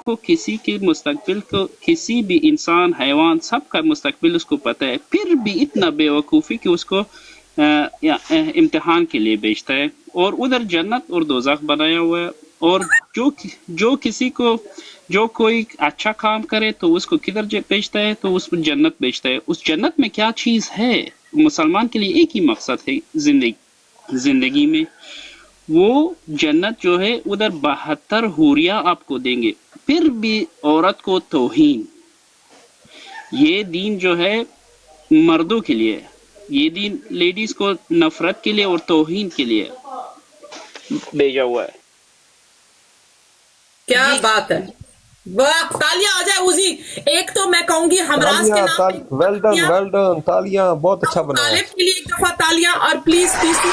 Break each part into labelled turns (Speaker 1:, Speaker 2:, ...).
Speaker 1: کو کسی کے مستقبل کو کسی بھی انسان حیوان سب کا مستقبل اس کو پتہ ہے، پھر بھی اتنا بے وقوفی کہ اس کو امتحان کے لیے بھیجتا ہے، اور ادھر جنت اور دوزخ بنایا ہوا ہے، اور جو کسی کو جو کوئی اچھا کام کرے تو اس کو کدھر بھیجتا ہے، تو اس جنت بھیجتا ہے۔ اس جنت میں کیا چیز ہے؟ مسلمان کے لیے ایک ہی مقصد ہے زندگی میں، وہ جنت جو ہے ادھر 72 حوریاں آپ کو دیں گے، پھر بھی عورت کو توہین۔ یہ دین جو ہے مردوں کے لیے، یہ دین لیڈیز کو نفرت کے لیے اور توہین کے لیے بھیجا ہوا ہے۔
Speaker 2: کیا بات ہے، واہ، تالیاں آ جائے اوزی۔ ایک تو میں کہوں گی ہمراز کے نام
Speaker 3: ویل ڈن تالیاں، بہت اچھا
Speaker 2: ابو
Speaker 3: بنایا۔
Speaker 2: طالب کے لیے ایک دفعہ تالیاں، اور پلیز تیسری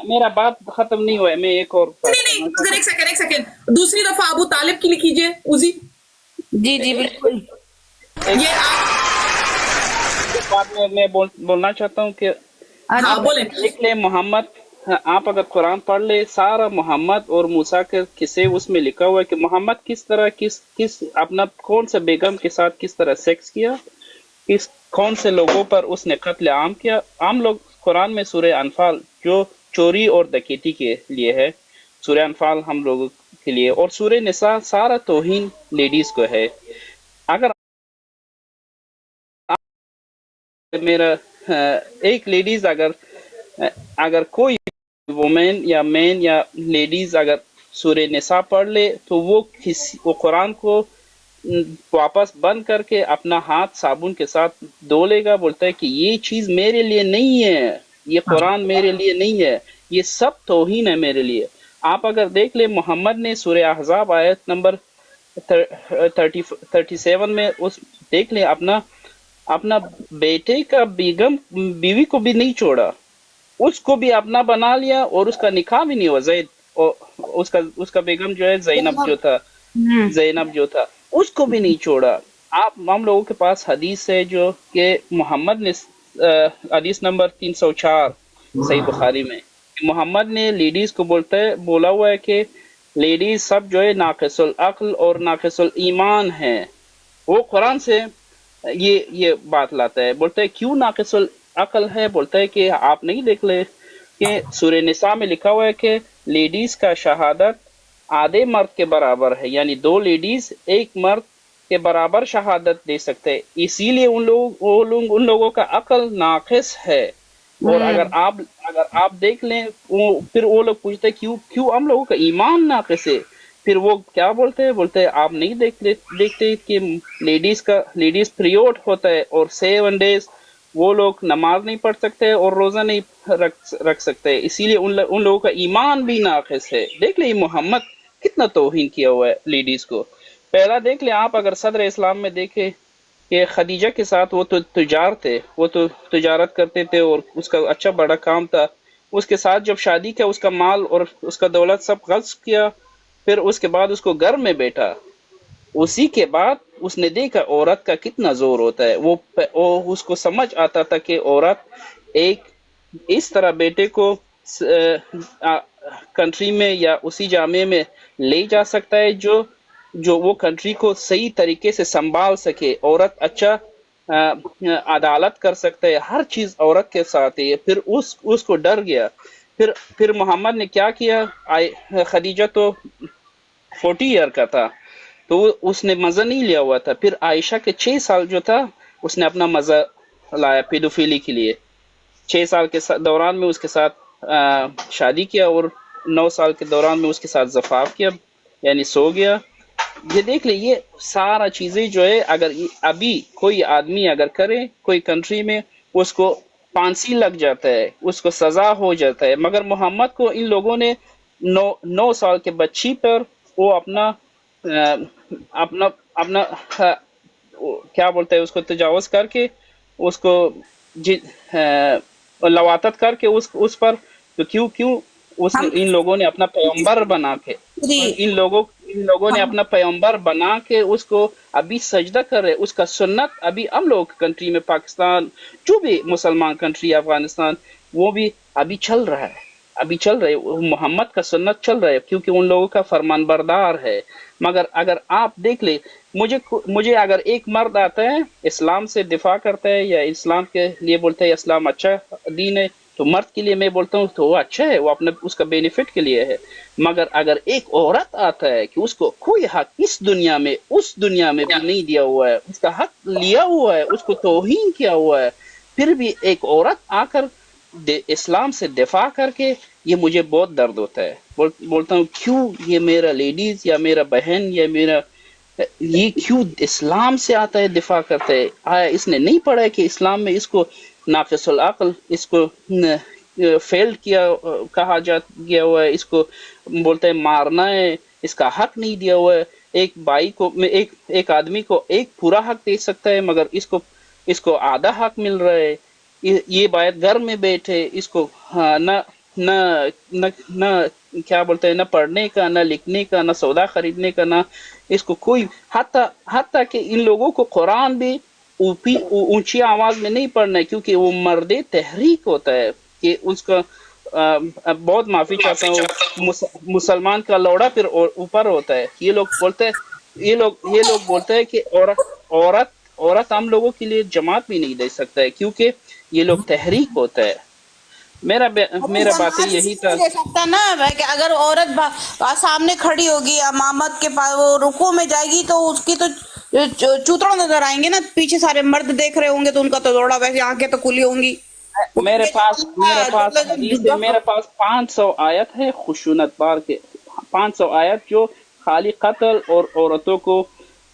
Speaker 1: میرا بات ختم نہیں ہوا ہے، میں ایک اور بات
Speaker 2: نہیں
Speaker 1: کرنا چاہتا ہوں۔
Speaker 2: ایک سیکنڈ دوسری دفعہ ابو طالب کے لیے کیجئے اوزی۔
Speaker 4: جی جی بالکل۔
Speaker 2: یہ آپ
Speaker 1: ایک بات میں بولنا چاہتا ہوں کہ
Speaker 2: ہاں بولیں۔
Speaker 1: دیکھ لیں محمد، آپ اگر قرآن پڑھ لے، سارا محمد اور موسیٰ کے قصے اس میں لکھا ہوا ہے کہ محمد کس طرح کس اپنا کون سے بیگم کے ساتھ کس طرح سیکس کیا، کون سے لوگوں پر اس نے قتل عام کیا۔ عام لوگ قرآن میں سورہ انفال جو چوری اور ڈکیتی کے لیے ہے، سورہ انفال ہم لوگوں کے لیے، اور سورہ نساء سارا توہین لیڈیز کو ہے۔ اگر میرا ایک لیڈیز اگر کوئی وومین یا مین یا لیڈیز اگر سورہ نساء پڑھ لے تو وہ قرآن کو واپس بند کر کے اپنا ہاتھ صابن کے ساتھ دھو لے گا، بولتا ہے کہ یہ چیز میرے لیے نہیں ہے، یہ قرآن میرے لیے نہیں ہے، یہ سب توہین ہے میرے لیے۔ آپ اگر دیکھ لیں محمد نے سورہ احزاب آیت نمبر 37 میں دیکھ لیں اپنا بیٹے کا بیوی کو بھی نہیں چھوڑا، اس کو بھی اپنا بنا لیا، اور اس کا نکاح بھی نہیں ہوا۔ زید اس کا بیگم جو ہے زینب جو تھا اس کو بھی نہیں چھوڑا۔ ہم لوگوں کے پاس حدیث ہے جو کہ محمد نے حدیث نمبر 304 صحیح بخاری میں محمد نے لیڈیز کو بولا ہوا ہے کہ لیڈیز سب جو ہے ناقص العقل اور ناقص الایمان ہیں۔ وہ قرآن سے یہ بات لاتا ہے، بولتا ہے کیوں ناقص العقل ہے؟ بولتا ہے کہ آپ نہیں دیکھ لے کہ سورہ نساء میں لکھا ہوا ہے کہ لیڈیز کا شہادت آدھے مرد کے برابر ہے، یعنی 2 لیڈیز ایک مرد کے برابر شہادت دے سکتے ہیں، اسی لیے ان لوگوں کا عقل ناقص ہے۔ اور اگر آپ دیکھ لیں پھر وہ لوگ پوچھتے ہیں کیوں ہم لوگوں کا ایمان ناقص ہے؟ پھر وہ کیا بولتے ہیں آپ نہیں دیکھتے کہ لیڈیز پیریوڈ ہوتا ہے، اور 7 days وہ لوگ نماز نہیں پڑھ سکتے اور روزہ نہیں رکھ سکتے، اسی لیے ان لوگوں کا ایمان بھی ناقص ہے۔ دیکھ لیں محمد کتنا توہین کیا ہوا ہے لیڈیز کو۔ پہلا دیکھ لیں آپ اگر صدر اسلام میں دیکھیں کہ خدیجہ کے ساتھ وہ تو تجار تھے، وہ تو تجارت کرتے تھے اور اس کا اچھا بڑا کام تھا، اس کے ساتھ جب شادی کیا اس کا مال اور اس کا دولت سب غصب کیا، پھر اس کے بعد اس کو گھر میں بیٹھا، اسی کے بعد اس نے دیکھا عورت کا کتنا زور ہوتا ہے، وہ اس کو سمجھ آتا تھا کہ عورت ایک اس طرح بیٹے کو کنٹری میں یا اسی جامعے میں لے جا سکتا ہے جو وہ کنٹری کو صحیح طریقے سے سنبھال سکے، عورت اچھا عدالت کر سکتا ہے، ہر چیز عورت کے ساتھ ہے۔ پھر اس کو ڈر گیا، پھر محمد نے کیا کیا، خدیجہ تو 40 ایئر کا تھا تو اس نے مزہ نہیں لیا ہوا تھا، پھر عائشہ کے 6 سال جو تھا اس نے اپنا مزہ لایا پیڈوفیلی کے لیے، 6 سال کے دوران میں اس کے ساتھ شادی کیا، اور 9 سال کے دوران میں اس کے ساتھ زفاف کیا، یعنی سو گیا۔ یہ دیکھ لیں یہ سارا چیزیں جو ہے اگر ابھی کوئی آدمی اگر کرے کوئی کنٹری میں اس کو پھانسی لگ جاتا ہے، اس کو سزا ہو جاتا ہے، مگر محمد کو ان لوگوں نے 9 سال کے بچی پر وہ اپنا کیا بولتے ہیں اس کو تجاوز کر کے اس کو لواطت کر کے اس پر، تو کیوں ان لوگوں نے اپنا پیغمبر بنا کے ان لوگوں نے اپنا پیغمبر بنا کے اس کو ابھی سجدہ کر رہے، اس کا سنت ابھی ہم لوگ کنٹری میں، پاکستان جو بھی مسلمان کنٹری، افغانستان، وہ بھی ابھی چل رہا ہے۔ अभी चल रहे, वो मोहम्मद का सुन्नत चल रहा है क्योंकि उन लोगों का फरमान बरदार है। मगर अगर आप देख ले, मुझे अगर एक मर्द आता है इस्लाम से दिफा करता है या इस्लाम के लिए बोलता है इस्लाम अच्छा दीन है, तो मर्द के लिए मैं बोलता हूँ तो वो अच्छा है, वो अपने उसका बेनिफिट के लिए है। मगर अगर एक औरत आता है कि उसको कोई हक इस दुनिया में उस दुनिया में भी नहीं दिया हुआ है, उसका हक लिया हुआ है, उसको तौहीन किया हुआ है, फिर भी एक औरत आकर इस्लाम से दिफा करके, ये मुझे बहुत दर्द होता है। बोलता हूँ क्यों ये मेरा लेडीज या मेरा बहन या मेरा ये क्यों इस्लाम से आता है दिफा करता है? आया इसने नहीं पढ़ा है कि इस्लाम में इसको नाफिसुल अक्ल, इसको फेल्ड किया कहा जा गया हुआ है, इसको बोलते हैं मारना है, इसका हक नहीं दिया हुआ है। एक भाई को एक आदमी को एक पूरा हक दे सकता है, मगर इसको आधा हक मिल रहा है। ये बात घर में बैठे इसको न न न न क्या बोलते हैं, न पढ़ने का, न लिखने का, न सौदा खरीदने का, न इसको कोई हत्ता कि इन लोगों को कुरान भी ऊंची आवाज में नहीं पढ़ना है, क्योंकि वो मर्द तहरीक होता है कि उसका बहुत माफी चाहता हूँ, मुसलमान का लौड़ा फिर ऊपर होता है। ये लोग बोलते हैं ये लोग बोलते हैं कि औरत हम लोगों के लिए जमात भी नहीं दे सकता है, क्योंकि ये लोग तहरीक होता है। मेरा बात यही था
Speaker 4: दे सकता ना कि अगर औरत सामने खड़ी होगी इमामत के पास, वो रुकू में जाएगी तो उसकी तो चूतड़ नजर आएंगे ना, पीछे सारे मर्द देख रहे होंगे तो उनका तो दौड़ा, वैसे आंखें तो खुली होंगी।
Speaker 1: मेरे पास 500 आयत है खुशूनत बार के, 500 आयत जो खाली कत्ल और औरतों को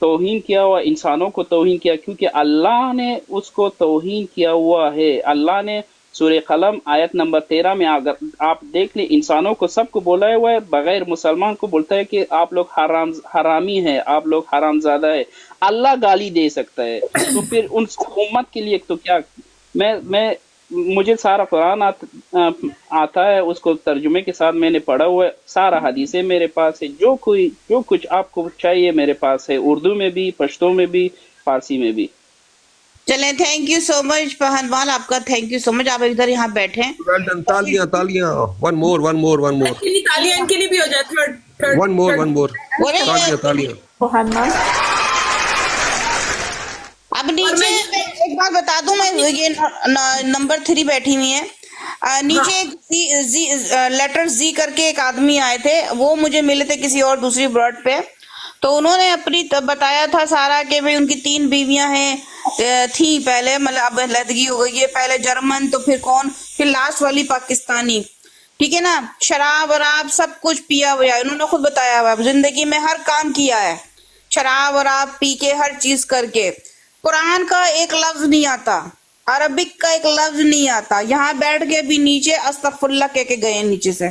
Speaker 1: तौहीन किया हुआ, इंसानों को तौहीन किया, क्योंकि अल्लाह ने उसको तौहीन किया हुआ है। अल्लाह ने सूरह कलम आयत नंबर 13 में अगर आप देख ले, इंसानों को सबको बोला हुआ है, बगैर मुसलमान को बोलता है कि आप लोग हरामी हैं, आप लोग हरामजादा है। अल्लाह गाली दे सकता है, तो फिर उन उम्मत के लिए तो क्या। मुझे सारा कुरान आता है, उसको तर्जुमे के साथ मैंने पढ़ा हुआ है, सारा हदीसें मेरे पास है, जो कुछ आपको चाहिए मेरे पास है, उर्दू में भी, पश्तो में भी, फारसी में भी।
Speaker 4: चलें, थैंक यू सो मच पहलवान, आपका थैंक यू सो मच। आप इधर यहाँ बैठे,
Speaker 3: वेल डन, तालियां तालियां, वन मोर
Speaker 2: तालियां इनके लिए भी हो जाए, थर्ड
Speaker 3: वन मोर तालियां।
Speaker 4: अब नीचे एक बात बता दूं, मैं ये नंबर 3 बैठी हुई है, नीचे एक लेटर जी करके एक आदमी आए थे, वो मुझे मिले थे किसी और दूसरी वर्ड पे, तो उन्होंने अपनी बताया था सारा कि भाई उनकी 3 बीवियां हैं थी पहले, मतलब अब लदगी हो गई है, पहले जर्मन, तो फिर कौन, फिर लास्ट वाली पाकिस्तानी, ठीक है ना। शराब वराब सब कुछ पिया हुआ है, उन्होंने खुद बताया हुआ है, जिंदगी में हर काम किया है, शराब वराब पी के हर चीज करके। कुरान का एक लफ्ज नहीं आता, अरबिक का एक लफ्ज नहीं आता, यहाँ बैठ के भी नीचे अस्तगफुरुल्लाह कह के गए नीचे से।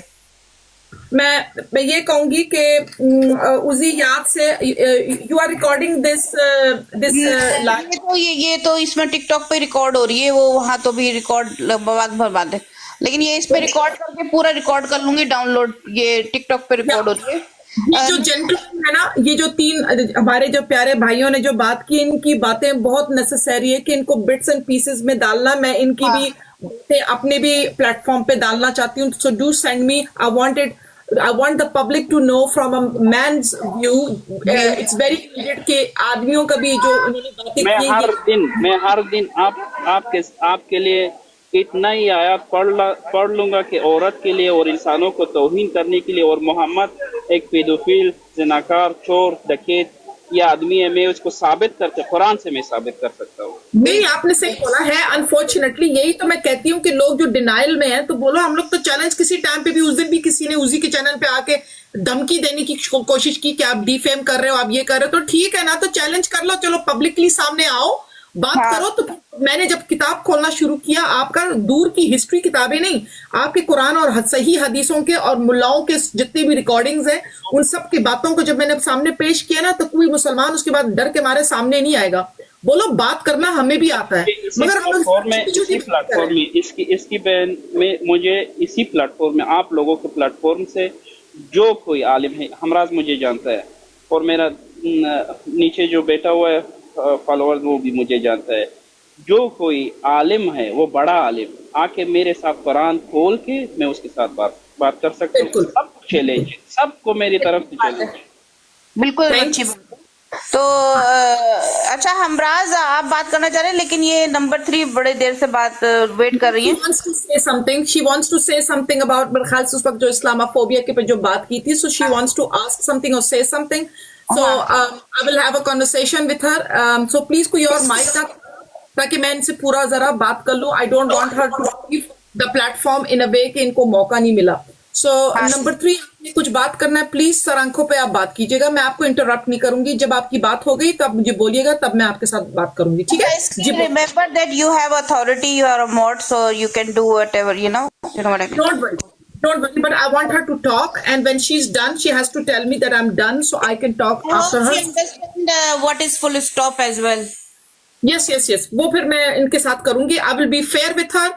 Speaker 2: मैं ये कहूंगी कि उसी याद से you are recording this live,
Speaker 4: ये तो इसमें टिकटॉक पे रिकॉर्ड हो रही है, वो वहां तो भी रिकॉर्ड बात है, लेकिन ये इस पे रिकॉर्ड करके पूरा रिकॉर्ड कर लूंगी डाउनलोड, ये टिकटॉक पे रिकॉर्ड हो रही है।
Speaker 2: ये जो जेंटलमैन है ना, ये जो 3 हमारे जो प्यारे भाइयों ने जो बात की, इनकी बातें बहुत नेसेसरी है कि इनको बिट्स एंड पीसेस में डालना। मैं इनकी भी बातें अपने भी प्लेटफॉर्म पे डालना चाहती हूँ, so do send me. I want the public to know from a man's view. It's very needed कि आदमियों का भी जो उन्होंने बातें की,
Speaker 1: मैं हर दिन आपके लिए इतना ही आयत पढ़ लूंगा कि औरत के लिए और इंसानों को तौहीन करने के लिए, और मोहम्मद एक पेडोफिल, जनाकार, चोर, डकैत ये आदमी है, मैं उसको साबित करके कुरान से मैं साबित कर सकता हूँ।
Speaker 2: नहीं, आपने सही बोला है। अनफॉर्चुनेटली यही तो मैं कहती हूँ कि लोग जो डिनाइल में हैं, तो बोलो हम लोग तो चैलेंज किसी टाइम पे भी, उस दिन भी किसी ने उसी के चैनल पे आके धमकी देने की कोशिश की कि आप डिफेम कर रहे हो, आप ये कर रहे हो, तो ठीक है ना, तो चैलेंज कर लो, चलो पब्लिकली सामने आओ, बात करो। तो मैंने जब किताब खोलना शुरू किया, आपका दूर की हिस्ट्री किताबें नहीं, आपके कुरान और सही हदीसों के और मुल्लाओं के जितने भी रिकॉर्डिंग्स हैं, उन सब की बातों को जब मैंने सामने पेश किया ना, तो कोई मुसलमान उसके बाद डर के मारे सामने नहीं आएगा। बोलो बात करना हमें भी आता है, मगर हम
Speaker 1: प्लेटफॉर्म में इसकी बहन में मुझे इसी प्लेटफॉर्म में, आप लोगों के प्लेटफॉर्म से जो कोई आलिम है, हमराज मुझे जानता है, और मेरा नीचे जो बैठा हुआ है फॉलोअर्स वो भी मुझे जानता है, जो कोई आलिम है वो बड़ा आलिम आके मेरे साथ कुरान खोल के मैं उसके साथ बात बात कर सकता हूँ।
Speaker 2: बिल्कुल।
Speaker 1: सब चैलेंज, सबको मेरी तरफ से चैलेंज।
Speaker 4: बिल्कुल
Speaker 2: Thank
Speaker 4: अच्छी बात है। तो अच्छा हमराज आप बात करना चाह रहे हैं, लेकिन ये नंबर 3 बड़े देर से बात वेट कर रही
Speaker 2: She
Speaker 4: है।
Speaker 2: wants to say something. She wants to say something about मेरे ख्याल से उस वक्त जो इस्लामोफोबिया के पे जो बात की थी, so she wants to ask something or say something. So I will have a conversation with her. So please कोई और mic तक, ताकि मैं इनसे पूरा जरा बात कर लूं. I don't want her to leave the platform in a way कि इनको मौका नहीं मिला. So नंबर 3 आपने कुछ बात करना है, प्लीज सर आंखों पे आप बात कीजिएगा. मैं आपको इंटरप्ट नहीं करूंगी. जब आपकी बात हो गई तो आप मुझे बोलिएगा, तब मैं आपके साथ बात करूंगी. ठीक है जी.
Speaker 4: Remember that you have authority, you are a mod, so you can do whatever, you know what I mean.
Speaker 2: Don't worry, but I want her to talk, and when she's done, she has to tell me that I'm done, so I can talk after her.
Speaker 4: She understand what is full stop as well.
Speaker 2: Yes. वो फिर मैं इनके साथ करूंगी. I will be fair with her,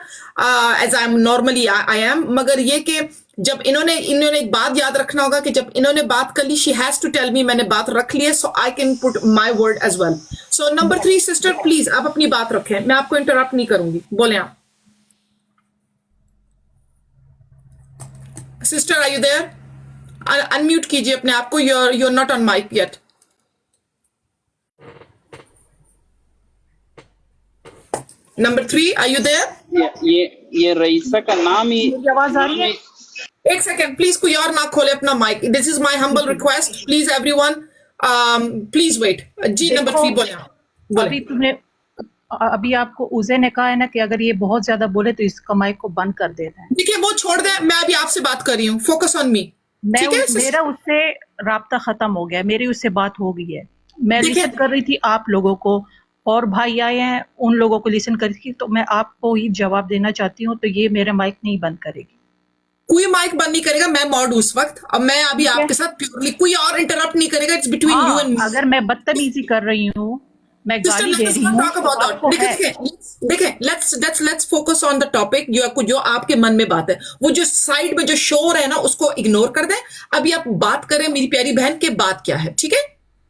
Speaker 2: as I am normally I am. मगर ये कि जब इन्होंने एक बात याद रखना होगा कि जब इन्होंने बात कर ली, she has to tell me मैंने बात रख ली है, so I can put my word as well. So number 3 sister, please आप अपनी बात रखें. मैं आपको इंटरप्ट नहीं करूंगी. बोले आप. Sister, are you there? Unmute कीजिए अपने आप को. You're not on mic yet. Number 3, are you there?
Speaker 1: ये रईसा का नाम ही
Speaker 5: आवाज आ रही है?
Speaker 2: एक सेकंड प्लीज, कोई और ना खोले अपना mic. This is my humble request. Please everyone, please wait. जी नंबर 3 बोले.
Speaker 5: अभी आपको उजे ने कहा है ना कि अगर ये बहुत ज्यादा बोले तो इसका माइक को बंद कर देना है.
Speaker 2: देखिए वो छोड़ दे, मैं अभी आपसे बात कर रही हूँ. Focus on me. ठीक है.
Speaker 5: मेरा उससे राब्ता खत्म हो गया, मेरी उससे बात हो गई है. मैं
Speaker 2: देखिए-
Speaker 5: लिसन कर रही थी आप लोगों को, और भाई आए हैं उन लोगों को लिसन कर रही थी, तो मैं आपको ही जवाब देना चाहती हूँ. तो ये मेरा माइक नहीं बंद करेगी.
Speaker 2: कोई माइक बंद नहीं करेगा. मैं मॉड हूं उस वक्त. अब मैं अभी आपके साथ प्योरली, कोई और इंटरप्ट नहीं करेगा. It's between you and me.
Speaker 5: अगर मैं बदतमीजी कर रही हूँ, मैं गाली दे रही हूँ, तो आपको है.
Speaker 2: देखें, let's focus on the topic. जो आपके मन में बात है, वो जो साइड में जो शोर है ना, उसको इग्नोर कर दें. अभी आप बात करें मेरी प्यारी बहन के बात क्या है. ठीक है.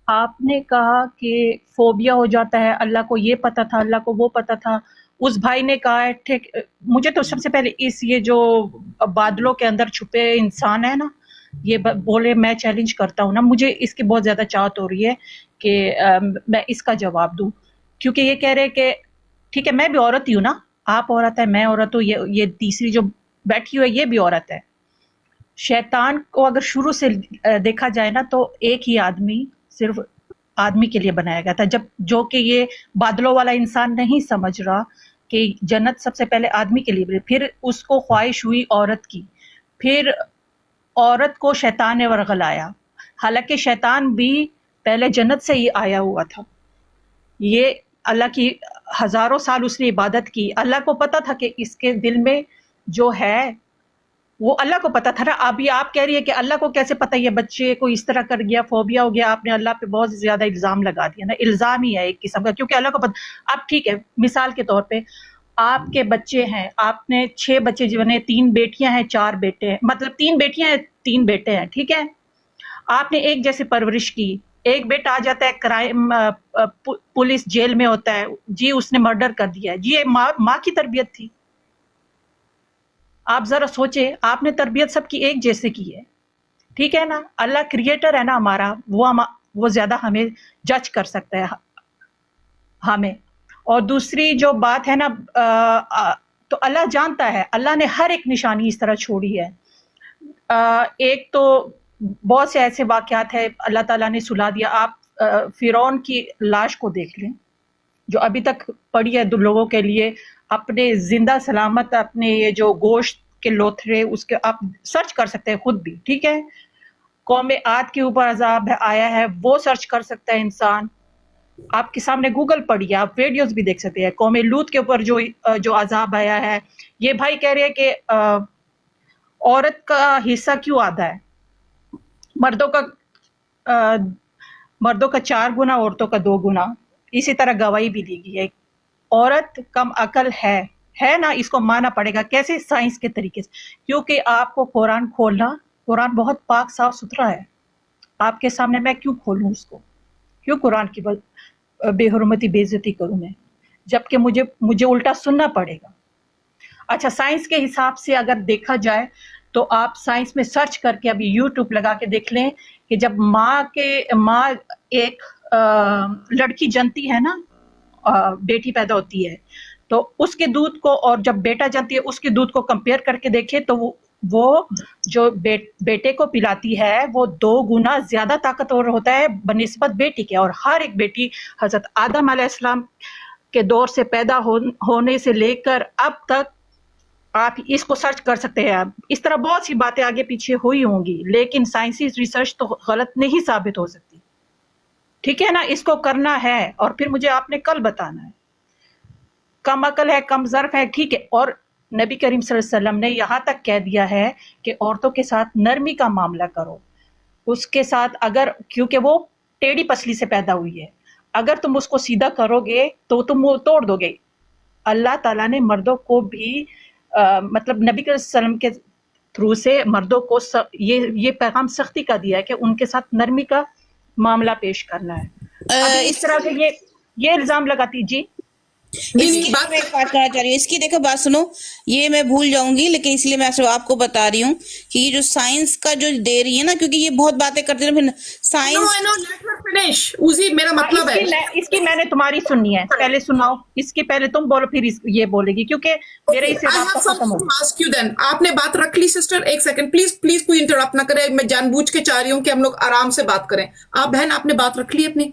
Speaker 5: आपने कहा कि फोबिया हो जाता है, अल्लाह को ये पता था, अल्लाह को वो पता था. उस भाई ने कहा है, ठीक. मुझे तो सबसे पहले ये जो बादलों के अंदर छुपे इंसान है ना, ये बोले, मैं चैलेंज करता हूँ ना, मुझे इसकी बहुत ज्यादा चाहत हो रही है कि मैं इसका जवाब दूं. क्योंकि ये कह रहे कि ठीक है, मैं भी औरत ही हूँ ना, आप औरत है, मैं औरत हूँ, ये तीसरी जो बैठी हुई है ये भी औरत है. शैतान को अगर शुरू से देखा जाए ना, तो एक ही आदमी सिर्फ आदमी के लिए बनाया गया था, जो कि ये बादलों वाला इंसान नहीं समझ रहा कि जन्नत सबसे पहले आदमी के लिए बनी. फिर उसको ख्वाहिश हुई औरत की, फिर औरत को शैतान ने वरगलाया. हालांकि शैतान भी पहले जन्नत से ही आया हुआ था. ये अल्लाह की हजारों साल उसने इबादत की. अल्लाह को पता था कि इसके दिल में जो है वो अल्लाह को पता था ना. अभी आप कह रही है कि अल्लाह को कैसे पता, ये बच्चे को इस तरह कर गया, फोबिया हो गया. आपने अल्लाह पे बहुत ज्यादा इल्जाम लगा दिया ना. इल्जाम ही है एक किस्म का, क्योंकि अल्लाह को पता. अब ठीक है, मिसाल के तौर पे आपके बच्चे हैं, आपने 6 बच्चे जो बने, 3 बेटियां हैं 4 बेटे हैं, मतलब 3 बेटियां हैं 3 बेटे हैं. ठीक है, आपने एक जैसे परवरिश की. एक बेटा आ जाता है क्राइम, पुलिस जेल में होता है, जी उसने मर्डर कर दिया है, जी ये माँ की तरबियत थी. आप जरा सोचे, आपने तरबियत सबकी एक जैसे की है. ठीक है ना. अल्लाह क्रिएटर है ना हमारा, वो ज्यादा हमें जज कर सकता है हमें. और दूसरी जो बात है ना, तो अल्लाह जानता है, अल्लाह ने हर एक निशानी इस तरह छोड़ी है. एक तो बहुत से ऐसे वाकयात है अल्लाह ताला ने सुला दिया. आप फिरौन की लाश को देख लें, जो अभी तक पड़ी है लोगों के लिए, अपने जिंदा सलामत, अपने ये जो गोश्त के लोथरे, उसके आप सर्च कर सकते हैं खुद भी. ठीक है, कौम आद के ऊपर अजाब आया है, वो सर्च कर सकता है इंसान. आपके सामने गूगल पड़ी है, आप वीडियोस भी देख सकते हैं. कौम लूत के ऊपर जो अजाब आया है. ये भाई कह रहे हैं कि औरत का हिस्सा क्यों आधा है, मर्दों का 4 गुना, औरतों का 2 गुना. इसी तरह गवाही भी दी गई है. औरत कम अकल है ना, इसको मानना पड़ेगा. कैसे? साइंस के तरीके से. क्योंकि आपको कुरान खोलना, कुरान बहुत पाक साफ सुथरा है. आपके सामने मैं क्यों खोलूं उसको, क्यों कुरान की बेहुरमती बेइज्जती करूं मैं, जबकि मुझे उल्टा सुनना पड़ेगा. अच्छा, साइंस के हिसाब से अगर देखा जाए तो आप साइंस में सर्च करके अभी यूट्यूब लगा के देख लें कि जब माँ एक लड़की जनती है ना, बेटी पैदा होती है, तो उसके दूध को और जब बेटा जनती है उसके दूध को कंपेयर करके देखे तो वो जो बेटे को पिलाती है वो 2 गुना ज्यादा ताकतवर होता है बनिस्बत बेटी के। और हर एक बेटी हजरत आदम अलैहिस्सलाम के दौर से पैदा होने से लेकर अब तक, आप इसको सर्च कर सकते हैं। आप इस तरह बहुत सी बातें आगे पीछे हुई होंगी, लेकिन साइंसी रिसर्च तो गलत नहीं साबित हो सकती, ठीक है ना। इसको करना है और फिर मुझे आपने कल बताना है। कम अकल है, कम ज़र्फ है, ठीक है। और नबी करीम सल्लल्लाहु अलैहि वसल्लम ने यहाँ तक कह दिया है कि औरतों के साथ नरमी का मामला करो, उसके साथ अगर, क्योंकि वो टेढ़ी पसली से पैदा हुई है, अगर तुम उसको सीधा करोगे तो तुम वो तोड़ दोगे। अल्लाह ताला ने मर्दों को भी मतलब नबी करीम सल्लल्लाहु अलैहि वसल्लम के थ्रू से मर्दों को ये पैगाम सख्ती का दिया है कि उनके साथ नरमी का मामला पेश करना है। इस तरह से ये इल्जाम लगाती जी।
Speaker 4: इसकी बात मैं एक बात करना चाह रही हूँ, इसकी देखो बात सुनो, ये मैं भूल जाऊंगी लेकिन इसलिए मैं आपको बता रही हूँ कि ये जो साइंस का जो दे रही है ना, क्योंकि ये बहुत बातें करते हैं फिर साइंस।
Speaker 2: उजी मेरा मतलब है
Speaker 5: इसकी मैंने तुम्हारी सुननी है, पहले सुनाओ, इसके पहले तुम बोलो फिर ये बोलेगी, क्योंकि मेरे इसे खत्म हो गया।
Speaker 2: आपने बात रख ली सिस्टर, एक सेकंड प्लीज कोई इंटरप्ट ना करे, मैं जानबूझ के चाह रही हूँ कि हम लोग आराम से बात करें। आप बहन आपने बात रख ली अपनी?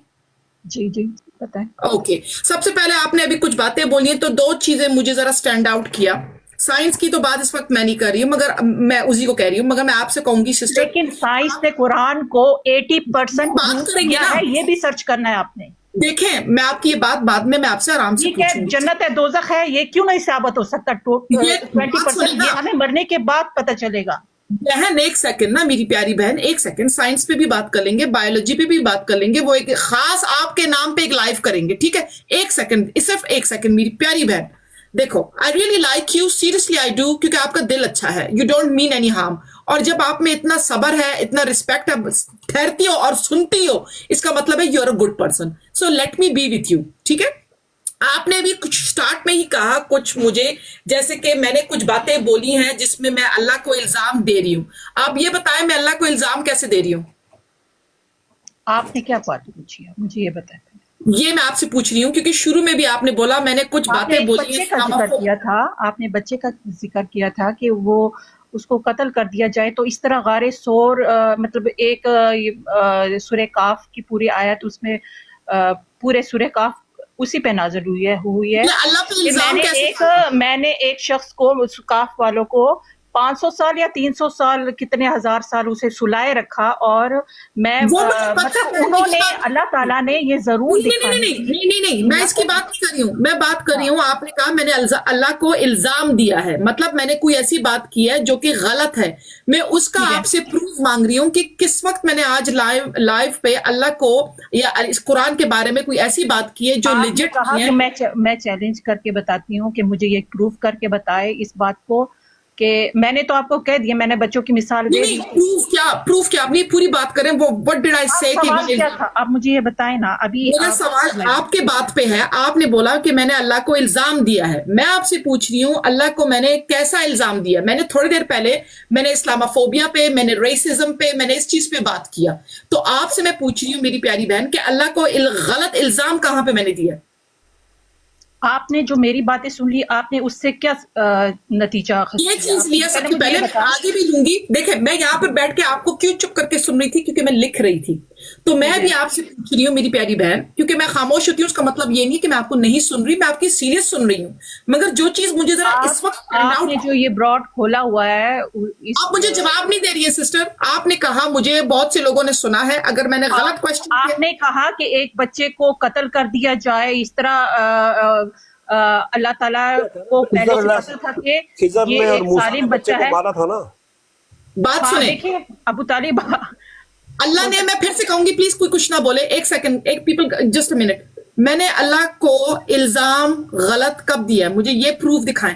Speaker 5: जी बताएं।
Speaker 2: ओके, सबसे पहले आपने अभी कुछ बातें बोली हैं तो 2 चीजें मुझे जरा स्टैंड आउट किया। साइंस की तो बात इस वक्त मैं नहीं कर रही हूँ, मगर मैं उसी को कह रही हूँ, मगर मैं आपसे कहूंगी सिस्टर,
Speaker 5: लेकिन साइंस ने कुरान को 80%
Speaker 2: बात करेंगे ना,
Speaker 5: है, ये भी सर्च करना है आपने।
Speaker 2: देखें मैं आपकी ये बात बाद में मैं आपसे आराम से पूछूंगी।
Speaker 5: जन्नत है दोज़ख है, ये क्यों नहीं साबित हो सकता? 20%, ये हमें मरने के बाद पता चलेगा।
Speaker 2: बहन एक सेकंड ना, मेरी प्यारी बहन एक सेकंड, साइंस पे भी बात कर लेंगे, बायोलॉजी पे भी बात कर लेंगे, वो एक खास आपके नाम पे एक लाइव करेंगे, ठीक है? एक सेकंड, सिर्फ एक सेकंड मेरी प्यारी बहन। देखो, I really like you, seriously I do, क्योंकि आपका दिल अच्छा है, you don't mean any harm. और जब आप में इतना सब्र है, इतना रिस्पेक्ट है, ठहरती हो और सुनती हो, इसका मतलब है you are a good person. So let me be with you, ठीक है? आपने भी कुछ स्टार्ट में ही कहा कुछ मुझे, जैसे कि मैंने कुछ बातें बोली हैं जिसमें मैं अल्लाह को इल्जाम दे रही हूं। आप ये बताएं मैं अल्लाह को इल्जाम कैसे दे रही हूं?
Speaker 5: आपने क्या बात पूछी है मुझे ये बताएं।
Speaker 2: ये मैं आपसे पूछ रही हूँ क्योंकि शुरू में भी आपने बोला, मैंने कुछ बातें बोली हैं,
Speaker 5: आपने बच्चे का जिक्र किया था कि वो उसको कत्ल कर दिया जाए, तो इस तरह गारे सोर मतलब एक सूरह काफ की पूरी आयत, उसमें पूरे सूरह काफ उसी पे नाज़िल हुई है।
Speaker 2: अल्लाह पे इल्जाम कैसे?
Speaker 5: मैंने एक शख्स को, उस काफ वालों को 500 साल या 300 साल, कितने हजार साल उसे सुलाए रखा, और मैं मतलब उन्होंने, अल्लाह ताला ने ये जरूर
Speaker 2: नहीं, मैं इसकी बात नहीं कर रही हूँ, मैं बात कर रही हूँ, आपने कहा मैंने अल्लाह को इल्जाम दिया है, मतलब मैंने कोई ऐसी बात की है जो कि गलत है, मैं उसका आपसे प्रूफ मांग रही हूँ कि किस वक्त मैंने आज लाइव पे अल्लाह को या इस कुरान के बारे में कोई ऐसी बात की है जो लेजिट है।
Speaker 5: मैं चैलेंज करके बताती हूँ कि मुझे ये प्रूफ करके बताए इस बात को, कि मैंने तो आपको कह दिया, मैंने बच्चों की मिसाल दे दी।
Speaker 2: प्रूफ क्या अपनी पूरी बात करें, वो व्हाट डिड आई से,
Speaker 5: क्या था आप मुझे ये बताएं ना। अभी
Speaker 2: मेरा सवाल आपके बात पे है, आपने बोला कि मैंने अल्लाह को इल्जाम दिया है, मैं आपसे पूछ रही हूँ अल्लाह को मैंने कैसा इल्जाम दिया? मैंने थोड़ी देर पहले मैंने इस्लामोफोबिया पे, मैंने रेसिज्म पे, मैंने इस चीज पे बात किया, तो आपसे मैं पूछ रही हूँ मेरी प्यारी बहन कि अल्लाह को गलत इल्जाम कहाँ पे मैंने दिया?
Speaker 5: आपने जो मेरी बातें सुन ली, आपने उससे क्या नतीजा?
Speaker 2: ये चीज लिया सबसे पहले, मैं आगे भी लूंगी। देखे मैं यहाँ पर बैठ के आपको क्यों चुप करके सुन रही थी, क्योंकि मैं लिख रही थी, तो मैं भी आपसे पूछ रही हूँ मेरी प्यारी बहन, क्योंकि मैं खामोश होती हूँ उसका मतलब ये नहीं कि मैं आपको नहीं सुन रही, मैं आपकी सीरियस सुन रही हूँ, मगर जो चीज मुझे जरा इस वक्त
Speaker 5: आपने जो ये ब्रॉड खोला हुआ है,
Speaker 2: आप मुझे जवाब नहीं दे रही है सिस्टर। आपने कहा, मुझे बहुत से लोगों ने सुना है, अगर मैंने गलत क्वेश्चन,
Speaker 5: आपने कहा कि एक बच्चे को कत्ल कर दिया जाए, इस तरह अल्लाह ताला को पहले से पता था कि ये एक सालिम बच्चा है,
Speaker 3: मारा था ना।
Speaker 2: बात सुने,
Speaker 5: देखिए अबू तालिब,
Speaker 2: अल्लाह ने, मैं फिर से कहूंगी प्लीज कोई कुछ ना बोले, एक सेकंड, एक पीपल जस्ट अ मिनट, मैंने अल्लाह को इल्जाम गलत कब दिया है? मुझे ये प्रूफ दिखाएं।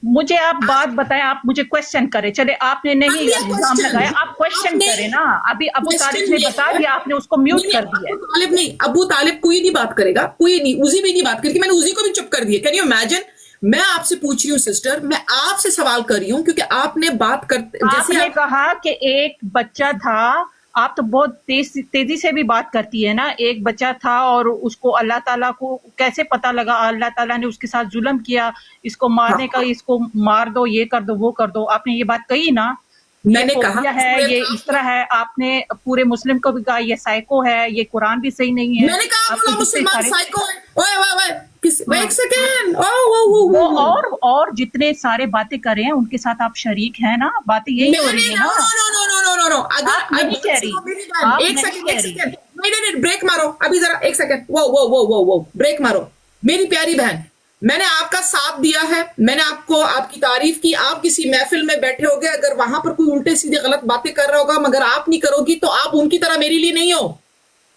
Speaker 5: मुझे आप बात बताएं, आप मुझे क्वेश्चन करें। चले आपने नहीं इल्जाम लगाया, आप क्वेश्चन करें ना। अभी अबू तालिब ने बता दिया, आपने उसको म्यूट कर दिया।
Speaker 2: अबू तालिब नहीं, अबू तालिब कोई नहीं बात करेगा, कोई नहीं, उजी भी नहीं बात करेगी, मैंने उजी को भी चुप कर दिया। Can you imagine? मैं आपसे पूछ रही हूँ सिस्टर, मैं आपसे सवाल कर रही हूँ क्योंकि आपने बात कर जैसे
Speaker 5: आपने कहा कि एक बच्चा था, आप तो बहुत तेजी से भी बात करती है ना, एक बच्चा था और उसको अल्लाह ताला को कैसे पता लगा, अल्लाह ताला ने उसके साथ जुल्म किया, इसको मारने का, इसको मार दो, ये कर दो, वो कर दो, आपने ये बात कही ना,
Speaker 2: मैंने
Speaker 5: ये
Speaker 2: कहा
Speaker 5: फोबिया है, ये इस तरह है, आपने पूरे मुस्लिम को भी कहा ये साइको है, ये कुरान भी सही नहीं है,
Speaker 2: मैंने कहा
Speaker 5: आपको
Speaker 2: बोला
Speaker 5: जितने
Speaker 2: मुसलमान
Speaker 5: सारे
Speaker 2: साइको है। ओए ओए ओए एक सेकेंड, ओ
Speaker 5: और जितने सारे बातें कर रहे हैं उनके साथ आप शरीक हैं ना, बातें यही हो रही है
Speaker 2: नो
Speaker 5: ना।
Speaker 2: No no no no no no
Speaker 5: आप
Speaker 2: अगर
Speaker 5: नहीं कह रही, आप
Speaker 2: एक
Speaker 5: नहीं
Speaker 2: सेकंड
Speaker 5: कह
Speaker 2: एक
Speaker 5: रही।
Speaker 2: सेकंड नहीं ब्रेक मारो अभी जरा, एक सेकंड, वो ब्रेक मारो। मेरी प्यारी बहन, मैंने आपका साथ दिया है, मैंने आपको आपकी तारीफ की, आप किसी महफिल में बैठे होगे, अगर वहां पर कोई उल्टे सीधे गलत बातें कर रहा होगा मगर आप नहीं करोगी तो आप उनकी तरह मेरे लिए नहीं हो,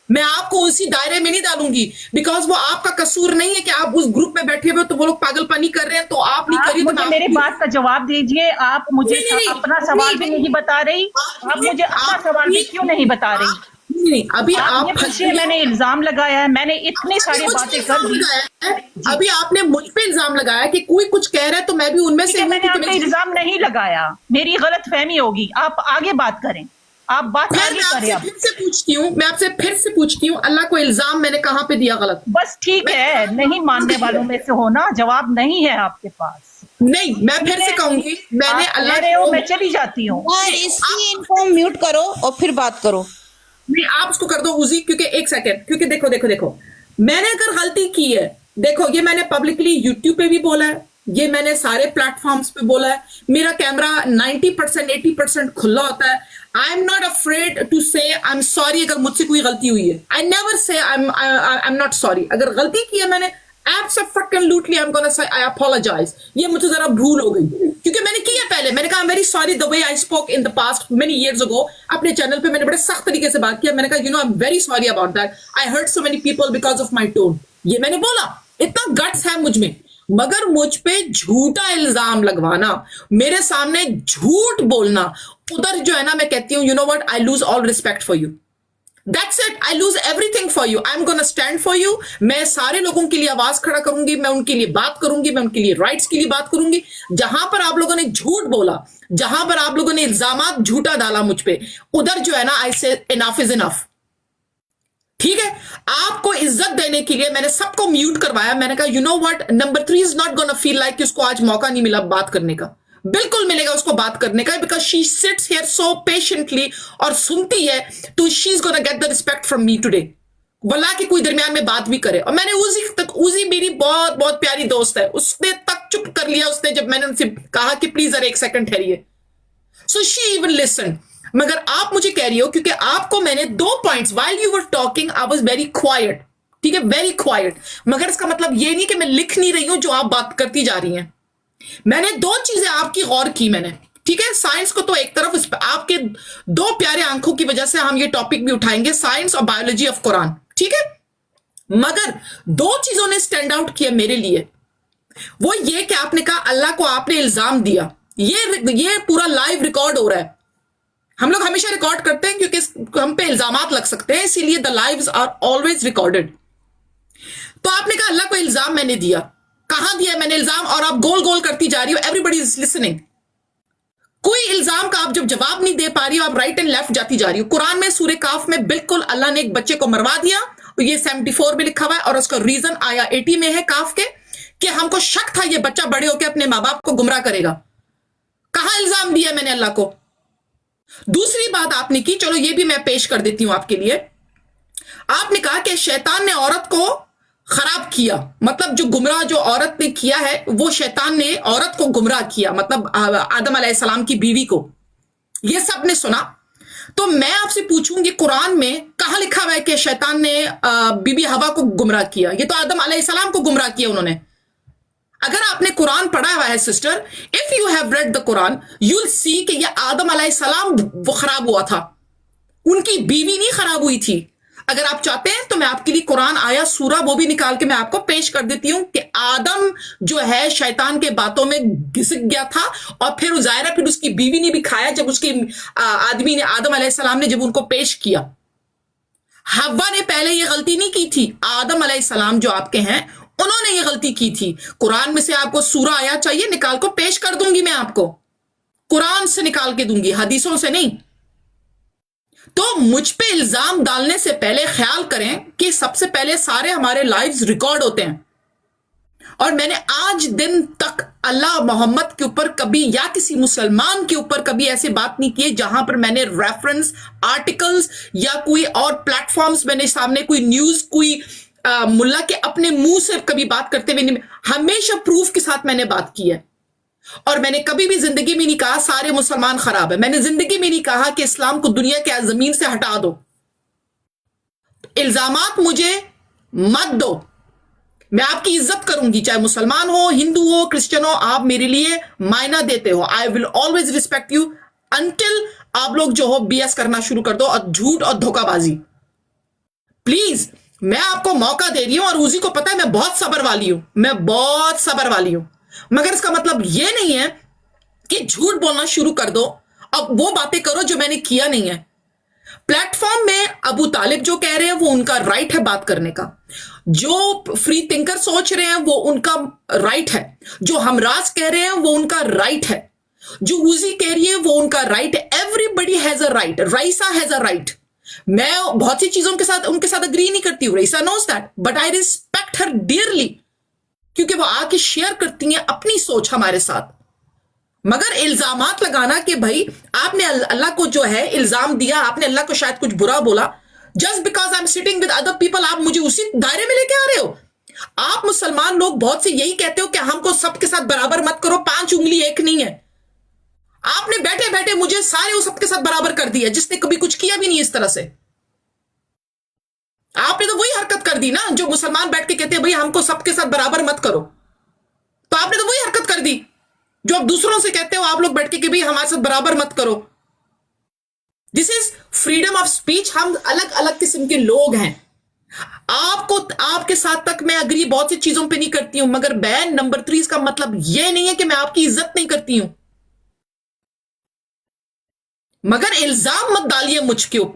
Speaker 2: मैं आपको उसी दायरे में नहीं डालूंगी, बिकॉज वो आपका कसूर नहीं है कि आप उस ग्रुप में बैठे हुए तो वो लोग पागलपनी कर रहे हैं तो आप नहीं करी तो
Speaker 5: मुझे मेरी बात का जवाब दीजिए, आप मुझे
Speaker 2: नहीं,
Speaker 5: अपना सवाल भी नहीं बता रही, आप मुझे अपना सवाल भी क्यों नहीं बता रही?
Speaker 2: नहीं अभी
Speaker 5: आप ये
Speaker 2: आप
Speaker 5: पूछिए, मैंने इल्जाम लगाया है, मैंने इतनी सारी बातें कर दी,
Speaker 2: अभी आपने मुझ पे इल्जाम लगाया कि कोई कुछ कह रहा है तो मैं भी उनमें से
Speaker 5: मैंने आप पे इल्जाम नहीं लगाया, मेरी गलत फहमी होगी, आप आगे बात करें, आप बात आगे करें। अब
Speaker 2: फिर से पूछती हूँ, मैं आपसे फिर से पूछती हूँ, अल्लाह को इल्जाम मैंने कहाँ पे दिया गलत?
Speaker 5: बस ठीक है, नहीं मानने वालों में से हो ना, जवाब नहीं है आपके पास।
Speaker 2: नहीं, मैं फिर से कहूंगी, मैंने
Speaker 5: आप
Speaker 2: अल्लाह
Speaker 5: कह रहे हो,
Speaker 2: को
Speaker 5: मैं चली जाती हूँ।
Speaker 4: और इसकी इनको म्यूट करो और फिर बात करो।
Speaker 2: नहीं, आप उसको कर दो उजी, क्योंकि एक सेकंड, क्योंकि देखो देखो देखो मैंने अगर गलती की है, देखो ये मैंने पब्लिकली यूट्यूब पे भी बोला है, ये मैंने सारे प्लेटफॉर्म्स पे बोला है, मेरा कैमरा 90% 80% खुला होता है। I am not afraid to say I am sorry अगर मुझसे कोई गलती हुई है, I never say I am not sorry, अगर गलती की है मैंने absolutely I'm gonna say I apologize, ये मुझे जरा भूल हो गई क्योंकि मैंने किया पहले, मैंने कहा very sorry the way I spoke in the past many years ago, अपने चैनल पे मैंने बड़े सख्त तरीके से बात किया, मैंने कहा you know I'm very sorry about that, I hurt so many people because of my tone, ये मैंने बोला, इतना गट्स है मुझ में, मगर मुझ पे झूठा इल्जाम लगवाना, मेरे सामने झूठ बोलना, उधर जो है ना मैं कहती हूँ you know what I lose all respect for you, That's it. I lose everything for you. I'm gonna stand for you. मैं सारे लोगों के लिए आवाज खड़ा करूंगी, मैं उनके लिए बात करूंगी, मैं उनके लिए राइट्स के लिए बात करूंगी। जहां पर आप लोगों ने झूठ बोला, जहां पर आप लोगों ने इल्जामात झूठा डाला मुझ पे, उधर जो है ना आई से इनफ इज इनफ। ठीक है, आपको इज्जत देने के लिए मैंने सबको म्यूट करवाया, मैंने कहा you know what, number 3 is not gonna feel like कि उसको आज मौका नहीं मिला बात करने का, बिल्कुल मिलेगा उसको बात करने का, because she sits here so patiently और सुनती है, तो she is gonna get the respect from me today, वल्लाह कि कोई दरमियान में बात भी करे। और मैंने उसी मेरी बहुत बहुत प्यारी दोस्त है, उसने तक चुप कर लिया उसने जब मैंने उनसे कहा कि प्लीज अरे एक सेकंड ठहरिए, सो शी इवन लिसन। मगर आप मुझे कह रही हो क्योंकि आपको मैंने 2 points while you were talking I was very quite, ठीक है, वेरी क्वाइट, मगर इसका मतलब ये नहीं कि मैं लिख नहीं रही हूं जो आप बात करती जा रही हैं। मैंने 2 चीजें आपकी गौर की मैंने, ठीक है, साइंस को तो एक तरफ, इस आपके 2 प्यारे आंखों की वजह से हम ये टॉपिक भी उठाएंगे, साइंस और बायोलॉजी ऑफ कुरान, ठीक है, मगर 2 चीजों ने स्टैंड आउट किया मेरे लिए, वो ये कि आपने कहा अल्लाह को आपने इल्जाम दिया, ये पूरा लाइव रिकॉर्ड हो रहा है, हम लोग हमेशा रिकॉर्ड करते हैं क्योंकि हम पे इल्जामात लग सकते हैं, इसीलिए the lives are always recorded. तो आपने कहा अल्लाह को इल्जाम मैंने दिया, कहां दिया मैंने इल्जाम, और आप गोल गोल करती जा रही हो, एवरीबॉडी इज लिसनिंग, कोई इल्जाम का आप जब जवाब नहीं दे पा रही हो, आप राइट एंड लेफ्ट जाती जा रही हो। कुरान में सूरह काफ में बिल्कुल अल्लाह ने एक बच्चे को मरवा दिया, ये 74 में लिखा हुआ है, और उसका रीजन आया 80 में है काफ के, कि हमको शक था ये बच्चा बड़े होकर अपने माँ बाप को गुमराह करेगा। कहां इल्जाम दिया मैंने अल्लाह को। दूसरी बात आपने की, चलो ये भी मैं पेश कर देती हूं आपके लिए, आपने कहा कि शैतान ने औरत को खराब किया, मतलब जो गुमराह जो औरत ने किया है वो शैतान ने औरत को गुमराह किया, मतलब आदम अलैहिस्सलाम की बीवी को, ये सब ने सुना। तो मैं आपसे पूछूंगी कुरान में कहां लिखा हुआ है कि शैतान ने बीबी हवा को गुमराह किया, ये तो आदम अलैहिस्सलाम को गुमराह किया उन्होंने। अगर आपने कुरान पढ़ा हुआ है sister, if you have read the Quran you will see कि ये आदम अलैहिस्सलाम वो खराब हुआ था, उनकी बीवी नहीं खराब हुई थी। अगर आप चाहते हैं तो मैं आपके लिए कुरान आया सूरा वो भी निकाल के मैं आपको पेश कर देती हूं कि आदम जो है शैतान के बातों में घिसक गया था, और फिर उजायरा फिर उसकी बीवी ने भी खाया जब उसकी आदमी ने आदम अलैहिस्सलाम ने जब उनको पेश किया। हव्वा ने पहले ये गलती नहीं की थी, आदम अलैहिस्सलाम जो आपके हैं उन्होंने ये गलती की थी। कुरान में से आपको सूरा आया चाहिए, निकाल को पेश कर दूंगी मैं आपको, कुरान से निकाल के दूंगी, हदीसों से नहीं। तो मुझ पे इल्जाम डालने से पहले ख्याल करें कि सबसे पहले सारे हमारे लाइव्स रिकॉर्ड होते हैं, और मैंने आज दिन तक अल्लाह मोहम्मद के ऊपर कभी या किसी मुसलमान के ऊपर कभी ऐसी बात नहीं की जहां पर मैंने रेफरेंस आर्टिकल्स या कोई और प्लेटफॉर्म्स मैंने सामने कोई न्यूज कोई मुल्ला के अपने मुंह से कभी बात करते हुए नहीं, हमेशा प्रूफ के साथ मैंने बात की है। और मैंने कभी भी जिंदगी में नहीं कहा सारे मुसलमान खराब है, मैंने जिंदगी में नहीं कहा कि इस्लाम को दुनिया के जमीन से हटा दो। इल्जामात मुझे मत दो, मैं आपकी इज्जत करूंगी, चाहे मुसलमान हो, हिंदू हो, क्रिश्चियन हो, आप मेरे लिए मायना देते हो। I will always respect you until आप लोग जो हो बीएस करना शुरू कर दो और झूठ और धोखाबाजी। प्लीज, मैं आपको मौका दे रही हूं, और उसी को पता है मैं बहुत सब्र वाली हूं, मैं बहुत सब्र वाली हूं, मगर इसका मतलब यह नहीं है कि झूठ बोलना शुरू कर दो, अब वो बातें करो जो मैंने किया नहीं है। प्लेटफॉर्म में अबू तालिब जो कह रहे हैं वो उनका राइट है बात करने का, जो फ्री थिंकर सोच रहे हैं वो उनका राइट है, जो हमराज कह रहे हैं वो उनका राइट है, जो उजी कह रही है वो उनका राइट है। Everybody has a right, Raisa has a right. मैं बहुत सी चीजों के साथ उनके साथ अग्री नहीं करती हूँ, Raeesa knows that, but I respect her dearly, क्योंकि वो आके शेयर करती हैं अपनी सोच हमारे साथ। मगर इल्जामात लगाना कि भाई आपने अल्लाह को जो है इल्जाम दिया, आपने अल्लाह को शायद कुछ बुरा बोला, just because I am sitting with other people, आप मुझे उसी दायरे में लेके आ रहे हो। आप मुसलमान लोग बहुत से यही कहते हो कि हमको सबके साथ बराबर मत करो, 5 उंगली एक नहीं है। आपने बैठे बैठे मुझे सारे वो सबके साथ बराबर कर दिया, जिसने कभी कुछ किया भी नहीं इस तरह से। आपने तो वही हरकत कर दी ना, जो मुसलमान बैठ के कहते हैं भाई हमको सबके साथ बराबर मत करो, तो आपने तो वही हरकत कर दी जो आप दूसरों से कहते हो, आप लोग बैठ के भाई हमारे साथ बराबर मत करो। This is freedom of speech. हम अलग अलग किस्म के लोग हैं। आपको आपके साथ तक मैं अग्री बहुत सी चीजों पे नहीं करती हूं, मगर बैन नंबर 3 का मतलब यह नहीं है कि मैं आपकी इज्जत नहीं करती हूं। मगर इल्जाम मत डालिए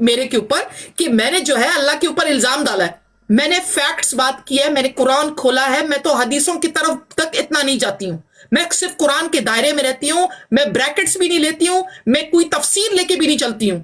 Speaker 2: मेरे के ऊपर कि मैंने जो है अल्लाह के ऊपर इल्जाम डाला है। मैंने फैक्ट्स बात की है, मैंने कुरान खोला है, मैं तो हदीसों की तरफ तक इतना नहीं जाती हूं, मैं सिर्फ कुरान के दायरे में रहती हूं, मैं ब्रैकेट्स भी नहीं लेती हूं, मैं कोई तफसीर लेके भी नहीं चलती हूं।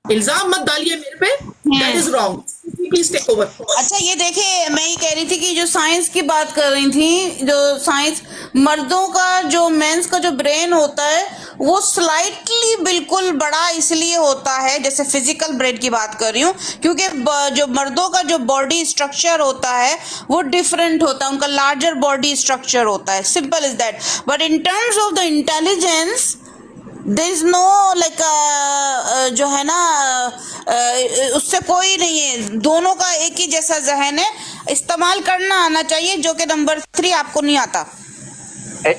Speaker 2: इल्जाम मत डालिए मेरे पे, that is wrong, please take over.
Speaker 4: अच्छा ये देखिए, मैं ये कह रही थी कि जो साइंस की बात कर रही थी, जो साइंस मर्दों का जो मेंस का जो ब्रेन होता है वो स्लाइटली बिल्कुल बड़ा इसलिए होता है, जैसे फिजिकल ब्रेन की बात कर रही हूँ, क्योंकि जो मर्दों का जो बॉडी स्ट्रक्चर होता है वो डिफरेंट होता है, उनका लार्जर बॉडी स्ट्रक्चर होता है, simple is that. But in terms of the intelligence there is no like जो है ना उससे कोई नहीं है, दोनों का एक ही जैसा जहन है, इस्तेमाल करना आना चाहिए, जो कि नंबर 3 आपको नहीं आता।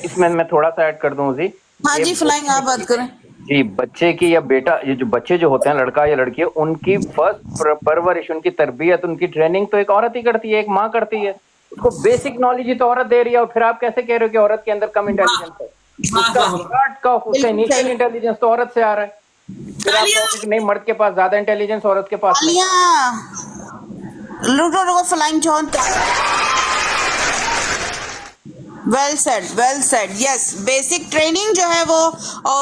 Speaker 6: इसमें मैं थोड़ा सा ऐड कर दूं जी।
Speaker 4: हाँ जी, फ्लाइंग आप बात करें
Speaker 6: जी। बच्चे की या बेटा, ये जो बच्चे जो होते हैं, लड़का या लड़की, उनकी फर्स्ट परवरिश, उनकी तरबियत, उनकी ट्रेनिंग तो एक औरत ही करती है, एक माँ करती है। उसको बेसिक नॉलेज ही तो औरत दे रही है, और फिर आप कैसे कह रहे हो कि औरत के अंदर कम इंटेलिजेंस है? उसका इनिशियल इंटेलिजेंस तो औरत से आ रहा है, फिर आप कहोगे कि नहीं मर्द के पास ज्यादा इंटेलिजेंस, औरत के पास नहीं।
Speaker 4: रुको flying John, well said, yes. Basic training जो है वो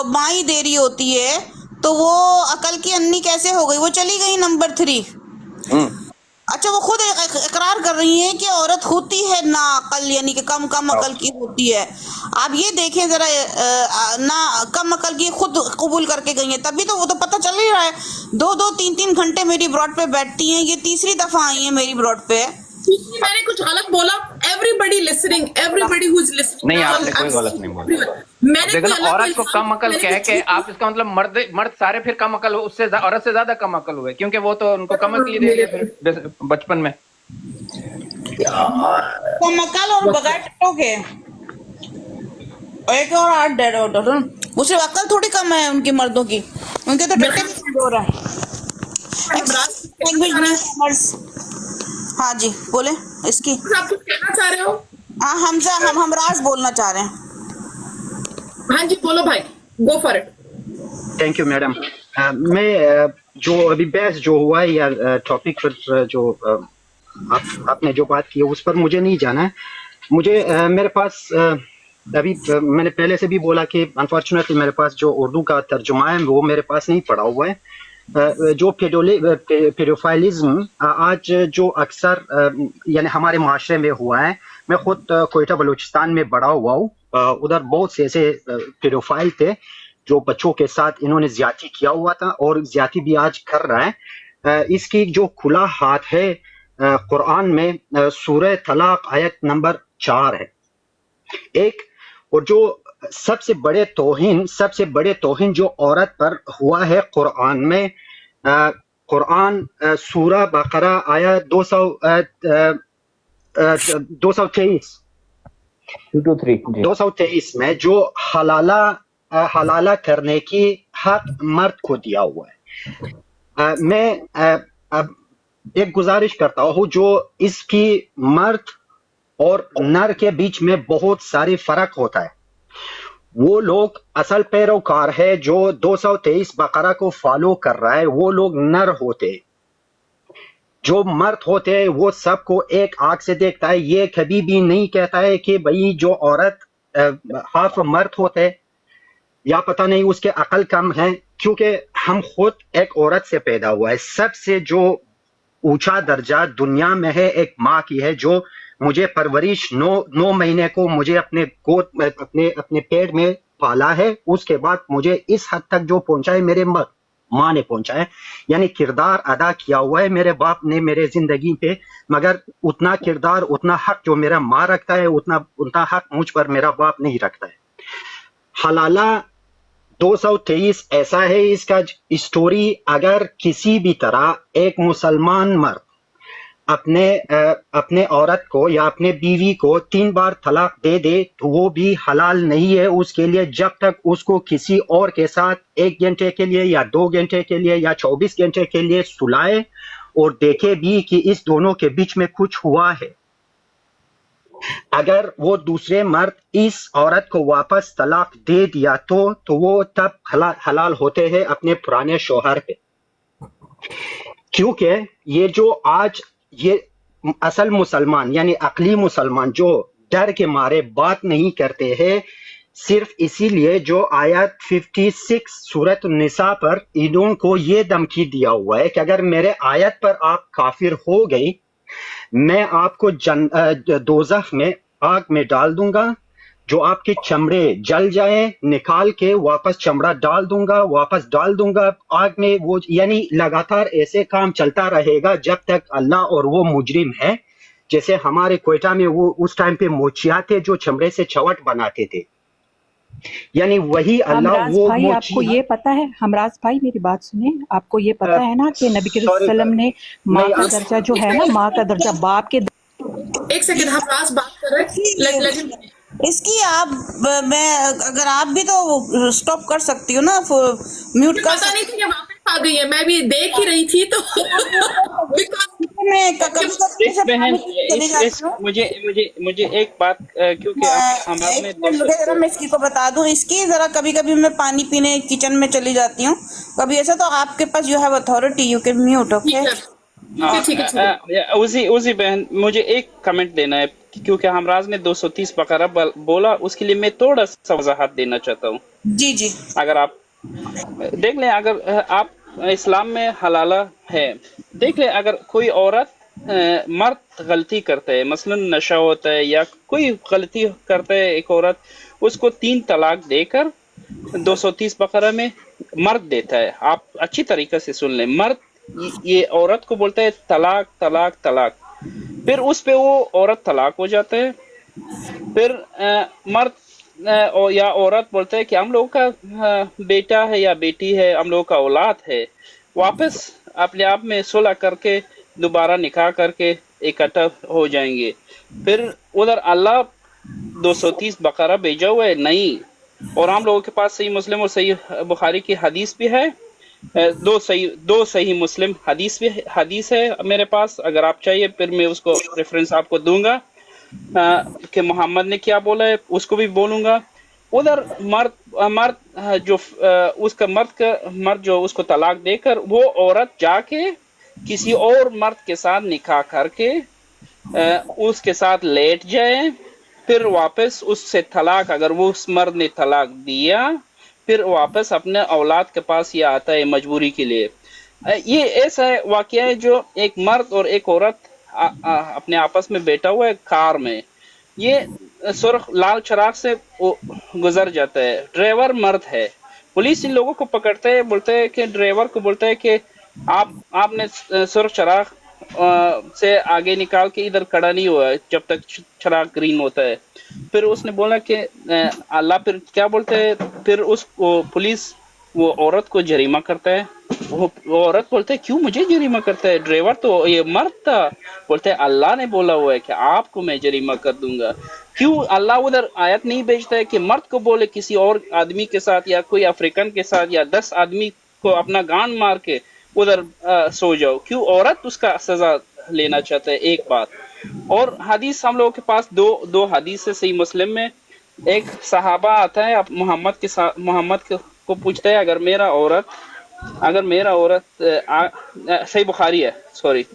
Speaker 4: माँ ही दे रही होती है, तो वो अकल की अन्नी कैसे हो गई? वो चली गई नंबर 3। अच्छा, वो खुद इकरार कर रही है कि औरत होती है ना अकल, यानी कि कम अकल की होती है। आप ये देखें जरा, ना कम अकल की खुद कबूल करके गई है, तभी तो वो तो पता चल ही रहा है। 2-2, 3-3 घंटे मेरी ब्रॉड पे बैठती हैं, ये तीसरी दफा आई है मेरी ब्रॉड पे।
Speaker 2: मैंने कुछ गलत बोला? Everybody listening, everybody who is listening.
Speaker 6: नहीं, आपने कोई गलत नहीं बोला। देखो ना, औरत को कम अकल कह के आप इसका मतलब मर्द सारे फिर कम अकल हो, उससे औरत से ज्यादा कम अकल हुए, क्योंकि वो तो उनको कम अकल ही दे दिया फिर बचपन में।
Speaker 4: कम अकल और बगैर टट्टों के एक और 8 डेढ़ वो सिर्फ अकल थोड़ी कम है उनकी, मर्दों की, उनके तो टट्टे भी हो रहा है। हाँ जी, बोले इसकी।
Speaker 2: आप कुछ कहना चाह रहे हो?
Speaker 4: हाँ, हम राज बोलना चाह रहे हैं।
Speaker 2: हाँ जी, बोलो भाई, go for it.
Speaker 7: Thank you madam. मैं जो अभी बहस जो हुआ है या टॉपिक पर जो آپ نے جو بات کی ہے اس پر مجھے نہیں جانا ہے. مجھے میرے پاس ابھی میں نے پہلے سے بھی بولا کہ انفارچونیٹلی میرے پاس جو اردو کا ترجمہ ہے وہ میرے پاس نہیں پڑا ہوا ہے. جو پیڈوفائلزم آج جو اکثر یعنی ہمارے معاشرے میں ہوا ہے، میں خود کوئٹہ بلوچستان میں بڑا ہوا ہوں. ادھر بہت سے ایسے پیڈوفائل تھے جو بچوں کے ساتھ انہوں نے زیادتی کیا ہوا تھا اور زیادتی بھی آج کر رہا ہے. اس کی جو کھلا ہاتھ ہے قرآن میں سورہ طلاق آیت نمبر 4 ہے ایک. اور جو سب سے بڑے توہین جو عورت پر ہوا ہے قرآن میں، قرآن سورہ بقرہ آیت 223 میں جو حلالہ کرنے کی حق مرد کو دیا ہوا ہے. میں اب ایک گزارش کرتا ہوں، جو اس کی مرد اور نر کے بیچ میں بہت ساری فرق ہوتا ہے. وہ لوگ اصل پیروکار ہے جو 223 بقرہ کو فالو کر رہا ہے، وہ لوگ نر ہوتے. جو مرد ہوتے ہیں وہ سب کو ایک آنکھ سے دیکھتا ہے. یہ کبھی بھی نہیں کہتا ہے کہ بھئی جو عورت ہاف مرد ہوتے یا پتہ نہیں اس کے عقل کم ہے، کیونکہ ہم خود ایک عورت سے پیدا ہوا ہے. سب سے جو اونچا درجہ دنیا میں ہے ایک ماں کی ہے، جو مجھے پرورش 9 مہینے کو مجھے اپنے گود اپنے پیٹ میں پالا ہے. اس کے بعد مجھے اس حد تک جو پہنچا ہے میرے ماں نے پہنچا ہے. یعنی کردار ادا کیا ہوا ہے میرے باپ نے میرے زندگی پہ، مگر اتنا کردار اتنا حق جو میرا ماں رکھتا ہے اتنا حق مجھ پر میرا باپ نہیں رکھتا ہے. حلالہ 223 ایسا ہے اس کا اسٹوری. اگر کسی بھی طرح ایک مسلمان مرد اپنے عورت کو یا اپنے بیوی کو 3 بار طلاق دے دے تو وہ بھی حلال نہیں ہے اس کے لیے، جب تک اس کو کسی اور کے ساتھ 1 گھنٹے کے لیے یا 2 گھنٹے کے لیے یا 24 گھنٹے کے لیے سلائے اور دیکھے بھی کہ اس دونوں کے بیچ میں کچھ ہوا ہے. اگر وہ دوسرے مرد اس عورت کو واپس طلاق دے دیا تو وہ تب حلال ہوتے ہیں اپنے پرانے شوہر پہ. کیونکہ یہ جو آج یہ اصل مسلمان یعنی عقلی مسلمان جو ڈر کے مارے بات نہیں کرتے ہیں، صرف اسی لیے جو آیت 56 سورۃ النساء پر انہوں کو یہ دھمکی دیا ہوا ہے کہ اگر میرے آیت پر آپ کافر ہو گئی، میں آپ کو دوزخ میں آگ میں ڈال دوں گا، جو آپ کے چمڑے جل جائیں، نکال کے واپس چمڑا ڈال دوں گا آگ میں. وہ یعنی لگاتار ایسے کام چلتا رہے گا جب تک اللہ اور وہ مجرم ہے. جیسے ہمارے کوئٹہ میں وہ اس ٹائم پہ موچیا تھے جو چمڑے سے چوٹ بناتے تھے، یعنی وہی اللہ وہ
Speaker 5: بھائی آپ کو یہ پتا ہے، ہمراز بھائی میری بات سنیں، آپ کو یہ پتا ہے نا کہ نبی کریم صلی اللہ علیہ وسلم نے ماں کا درجہ جو ہے نا، ماں کا درجہ باپ کے
Speaker 2: ایک سیکنڈ ہم راز بات کر رہے ہیں.
Speaker 4: اس کی میں اگر آپ بھی تو سٹاپ کر سکتی ہو نا، میوٹ کر
Speaker 2: پتا نہیں تھی کہ واپس آ گئی ہے، میں بھی دیکھ ہی رہی تھی تو
Speaker 1: مجھے ایک بات، کیونکہ
Speaker 4: میں اس کی کو بتا دوں، اس کی ذرا کبھی کبھی میں پانی پینے کچن میں چلی جاتی ہوں کبھی ایسا، تو آپ کے پاس you have authority, you can mute. Okay
Speaker 1: اوزی بہن، مجھے ایک کمنٹ دینا ہے کیونکہ ہمراز نے 230 بقرہ بولا، اس کے لیے میں تھوڑا سا وضاحت دینا چاہتا ہوں.
Speaker 4: جی
Speaker 1: اگر آپ دیکھ لیں، اگر آپ اسلام میں حلالہ ہے، دیکھ لیں اگر کوئی عورت مرد غلطی کرتا ہے، مثلا نشہ ہوتا ہے یا کوئی غلطی کرتا ہے، ایک عورت اس کو 3 طلاق دے کر 230 بقرہ میں مرد دیتا ہے. آپ اچھی طریقے سے سن لیں، مرد یہ عورت کو بولتا ہے طلاق طلاق طلاق، پھر اس پہ وہ عورت طلاق ہو جاتا ہے. پھر مرد یا عورت بولتا ہے کہ ہم لوگوں کا بیٹا ہے یا بیٹی ہے، ہم لوگوں کا اولاد ہے، واپس اپنے آپ میں صلح کر کے دوبارہ نکاح کر کے اکٹھا ہو جائیں گے. پھر ادھر اللہ 230 بقرہ بھیجا ہوا ہے نہیں، اور ہم لوگوں کے پاس صحیح مسلم اور صحیح بخاری کی حدیث بھی ہے، دو صحیح مسلم حدیث ہے میرے پاس. اگر آپ چاہیے پھر میں اس کو ریفرنس آپ کو دوں گا کہ محمد نے کیا بولا ہے، اس کو بھی بولوں گا. ادھر مرد جو اس کا مرد جو اس کو طلاق دے کر وہ عورت جا کے کسی اور مرد کے ساتھ نکاح کر کے उसके साथ लेट जाए, फिर वापस उससे तलाक, अगर वो उस मर्द ने तलाक दिया, फिर वापस अपने औलाद के पास ये आता है मजबूरी के लिए। ये ऐसा वाकया है जो एक मर्द और एक औरत अपने आपस में बैठा हुआ है कार में, ये सुर्ख लाल चराग से वो गुजर जाता है, ड्राइवर मर्द है, पुलिस इन लोगों को पकड़ते है, बोलते है कि ड्राइवर को बोलते है कि आपने सुर्ख चराग से आगे निकाल के इधर खड़ा नहीं हुआ है जब तक चराग ग्रीन होता है। फिर उसने बोला कि अल्लाह फिर क्या बोलते है, फिर उस पुलिस वो औरत को जरीमा करता है। वो औरत बोलते है क्यों मुझे जरीमा करता है, ड्राइवर तो ये मर्द था। बोलते है अल्लाह ने बोला हुआ है कि आपको मैं जरीमा कर दूंगा। क्यों अल्लाह उधर आयत नहीं भेजता है कि मर्द को बोले किसी और आदमी के साथ या कोई अफ्रीकन के साथ या 10 आदमी को अपना गांड मार के उधर सो जाओ, क्यों औरत उसका सजा लेना चाहता है? एक बात। और हदीस हम लोगों के पास दो हदीस है सही मुस्लिम में। एक सहाबा आता है मोहम्मद के साथ, मोहम्मद को पूछता है अगर मेरा औरत सही बुखारी है, सॉरी,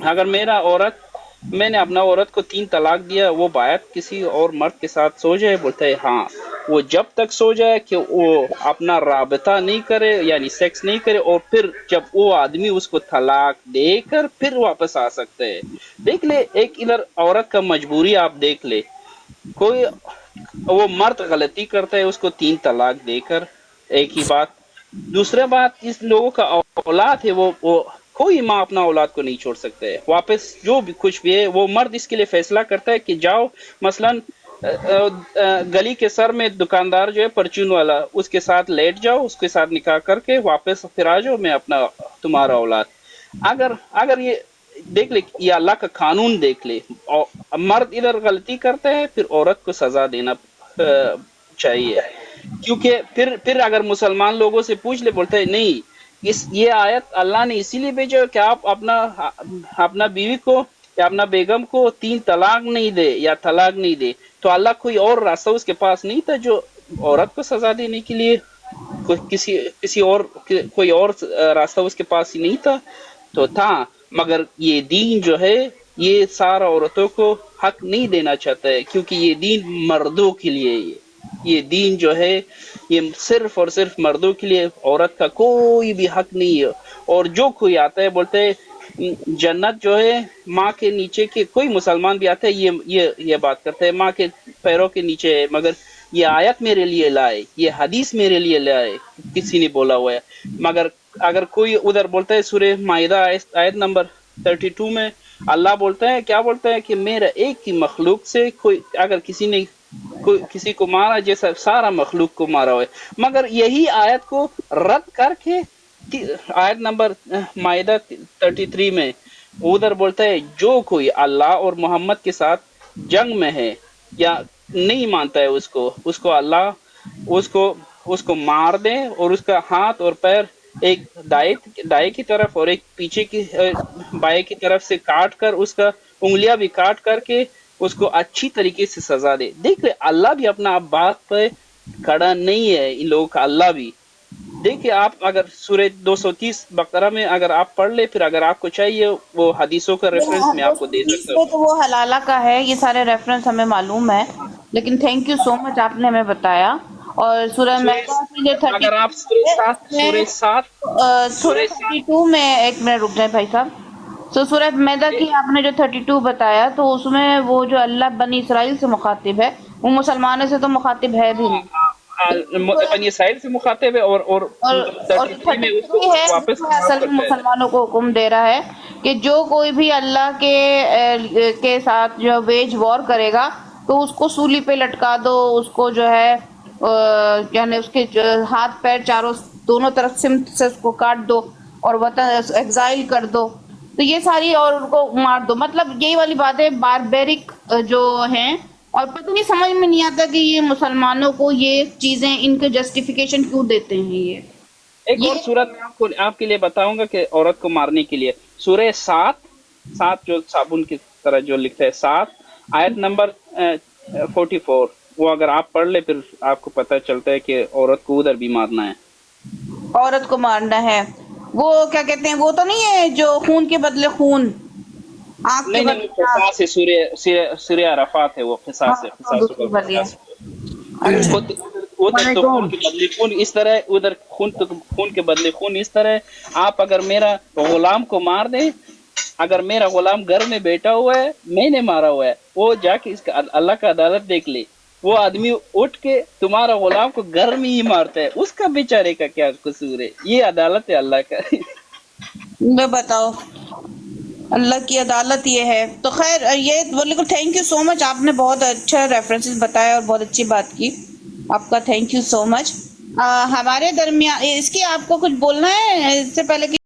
Speaker 1: अगर मैंने अपना औरत को 3 तलाक दिया, वो बायत किसी और मर्द के साथ सो जाए? बोलता है हाँ, वो जब तक सो जाए कि वो अपना राबता नहीं करे यानी सेक्स नहीं करे, और फिर जब वो आदमी उसको तलाक देकर फिर वापस आ सकते हैं। देख ले, एक इधर औरत का मजबूरी आप देख ले, कोई वो मर्द गलती करता है उसको 3 तलाक देकर, एक ही बात। दूसरा बात, इस लोगों का औलाद है, वो कोई माँ अपना औलाद को नहीं छोड़ सकते है वापस, जो भी कुछ भी है वो मर्द इसके लिए फैसला करता है कि जाओ मसलन गली के सर में दुकानदार जो है परचून वाला, उसके साथ लेट जाओ, उसके साथ निकाह करके वापस फिर आ जाओ, मैं अपना तुम्हारा औलाद। अगर ये देख ले, ये अल्लाह का कानून देख ले, और मर्द इधर गलती करता है फिर औरत को सजा देना चाहिए। क्योंकि फिर अगर मुसलमान लोगों से पूछ ले, बोलते हैं नहीं, ये आयत अल्लाह ने इसीलिए भेजा कि आप अपना बीवी को या अपना बेगम को 3 तलाक नहीं दे या तलाक नहीं दे। तो अल्लाह कोई और रास्ता उसके पास नहीं था जो औरत को सजा देने के लिए, कोई और रास्ता उसके पास ही नहीं था, तो था। मगर ये दीन जो है ये सारा औरतों को हक नहीं देना चाहता है, क्योंकि ये दीन मर्दों के लिए है। ये दीन जो है ये सिर्फ और सिर्फ मर्दों के लिए, औरत का कोई भी हक नहीं है। और जो कोई आता है बोलते है जन्नत जो है माँ के नीचे के, कोई मुसलमान भी आता है ये बात करते हैं माँ के पैरों के नीचे है, मगर ये आयत मेरे लिए लाए, ये हदीस मेरे लिए लाए, किसी ने बोला हुआ है। मगर अगर कोई उधर बोलता है सूरह माइदा आयत नंबर 32 में अल्लाह बोलता है, क्या बोलता है कि मेरा एक ही मखलूक से कोई अगर किसी को मारा जैसा सारा मखलूक को मारा हुआ है। मगर यही आयत को रद्द करके आयत नंबर माइदा 33 में उधर बोलता है जो कोई अल्लाह और मोहम्मद के साथ जंग में है या नहीं मानता है उसको अल्लाह उसको मार दे, और उसका हाथ और पैर एक दाएं की तरफ और एक पीछे की बाएं की तरफ से काट कर, उसका उंगलियां भी काट करके उसको अच्छी तरीके से सजा दे। देख ले, अल्लाह भी अपना बात पे खड़ा नहीं है, इन लोगों का अल्लाह भी। देखिए आप अगर सूरह 230 बकरा में अगर आप पढ़ ले, फिर अगर आपको चाहिए वो हदीसों का रेफरेंस मैं आपको दे सकता हूँ।
Speaker 4: तो वो हलाला का है, ये सारे रेफरेंस हमें मालूम है, लेकिन थैंक यू सो मच आपने हमें बताया। और सूरह मैदा की जो 32
Speaker 1: अगर आप सूरह 7
Speaker 4: 32 में, एक मिनट रुक जाए भाई साहब, तो सूरह मैदा की आपने जो 32 बताया, तो उसमें वो जो अल्लाह बनी इसराइल से मुखातिब है, वो मुसलमानों से तो मुखातिब है भी नहीं,
Speaker 1: बनी इसराइल से मुखातिब है, और 33 में उसको वापस
Speaker 4: असल में मुसलमानों को हुक्म दे रहा है कि जो कोई भी अल्लाह के साथ जो वेज वॉर करेगा तो उसको सूली पे लटका दो, उसको जो है यानी उसके हाथ पैर दोनों तरफ सिमत से उसको काट दो और वतन एग्जाइल कर दो, तो ये सारी, और उनको मार दो। मतलब यही वाली बातें बारबेरिक जो हैं, और पता नहीं समझ में नहीं आता कि ये मुसलमानों को ये चीजें इनके जस्टिफिकेशन क्यों देते हैं। ये
Speaker 1: एक और सूरत आपके लिए बताऊंगा कि औरत को मारने के लिए, सूरह 7 जो साबुन की तरह जो लिखता है 7 आयत नंबर 44, वो अगर आप पढ़ ले फिर आपको पता चलता है कि औरत को उधर भी मारना है,
Speaker 4: औरत को मारना है। वो क्या कहते हैं, वो तो नहीं है जो खून के बदले खून, आंख के
Speaker 1: नहीं नहीं, वो क़िसास है, सूर्य अराफात है, वो क़िसास है, क़िसास
Speaker 4: दूसरी
Speaker 1: को
Speaker 4: वाली है।
Speaker 1: क़िसास। उधर तो खून के बदले खून इस तरह, उधर खून के बदले खून इस तरह। आप अगर मेरा गुलाम को मार दें, अगर मेरा गुलाम घर में बैठा हुआ है, मैंने मारा हुआ है, वो जाके इसका अल्लाह का अदालत देख ले, वो आदमी उठ के तुम्हारा गुलाम को घर में ही मारता है, उसका बेचारे का क्या कसूर है? ये अदालत है अल्लाह का।
Speaker 4: मैं बताओ, अल्लाह की अदालत ये है। तो खैर ये बिल्कुल, थैंक यू सो मच, आपने बहुत अच्छा रेफरेंसेस बताया और बहुत अच्छी बात की, आपका थैंक यू सो मच। हमारे दरमियान इसकी आपको कुछ बोलना है इससे पहले कि